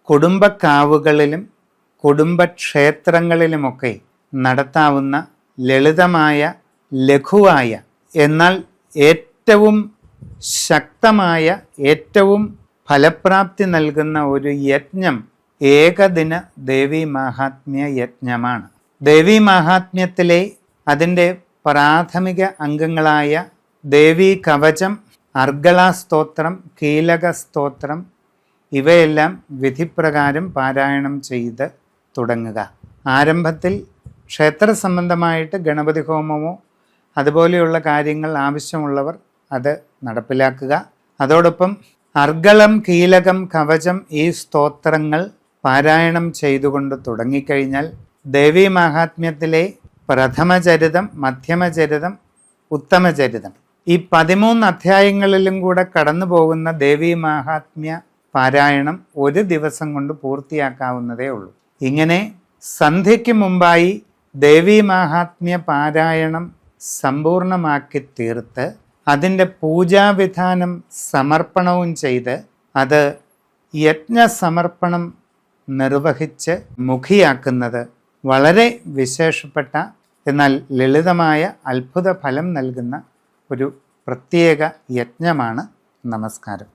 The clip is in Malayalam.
കുടുംബക്കാവുകളിലും കുടുംബക്ഷേത്രങ്ങളിലുമൊക്കെ നടത്താവുന്ന ലളിതമായ, ലഘുവായ, എന്നാൽ ഏറ്റവും ശക്തമായ, ഏറ്റവും ഫലപ്രാപ്തി നൽകുന്ന ഒരു യജ്ഞം ഏകദിന ദേവീ മാഹാത്മ്യ യജ്ഞമാണ്. ദേവീ മാഹാത്മ്യത്തിലെ അതിൻ്റെ പ്രാഥമിക അംഗങ്ങളായ ദേവീ കവചം, അർഗളാസ്തോത്രം, കീലക സ്തോത്രം ഇവയെല്ലാം വിധിപ്രകാരം പാരായണം ചെയ്ത് തുടങ്ങുക. ആരംഭത്തിൽ ക്ഷേത്ര സംബന്ധമായിട്ട് ഗണപതി ഹോമമോ അതുപോലെയുള്ള കാര്യങ്ങൾ ആവശ്യമുള്ളവർ അത് നടപ്പിലാക്കുക. അതോടൊപ്പം അർഗളം, കീലകം, കവചം ഈ സ്തോത്രങ്ങൾ പാരായണം ചെയ്തുകൊണ്ട് തുടങ്ങിക്കഴിഞ്ഞാൽ ദേവീ മാഹാത്മ്യത്തിലെ പ്രഥമചരിതം, മധ്യമചരിതം, ഉത്തമചരിതം ഈ 13 അധ്യായങ്ങളിലും കൂടെ കടന്നു പോകുന്ന ദേവീ മാഹാത്മ്യ പാരായണം ഒരു ദിവസം കൊണ്ട് പൂർത്തിയാക്കാവുന്നതേ ഉള്ളൂ. ഇങ്ങനെ സന്ധ്യയ്ക്ക് മുമ്പായി ദേവീ മാഹാത്മ്യ പാരായണം സമ്പൂർണമാക്കി തീർത്ത് അതിൻ്റെ പൂജാവിധാനം സമർപ്പണവും ചെയ്ത് അത് യജ്ഞസമർപ്പണം നിർവഹിച്ച് മുഖിയാക്കുന്നത് വളരെ വിശേഷപ്പെട്ട എന്നാൽ ലളിതമായ അത്ഭുത ഫലം നൽകുന്ന ഒരു പ്രത്യേക യജ്ഞമാണ്. നമസ്കാരം.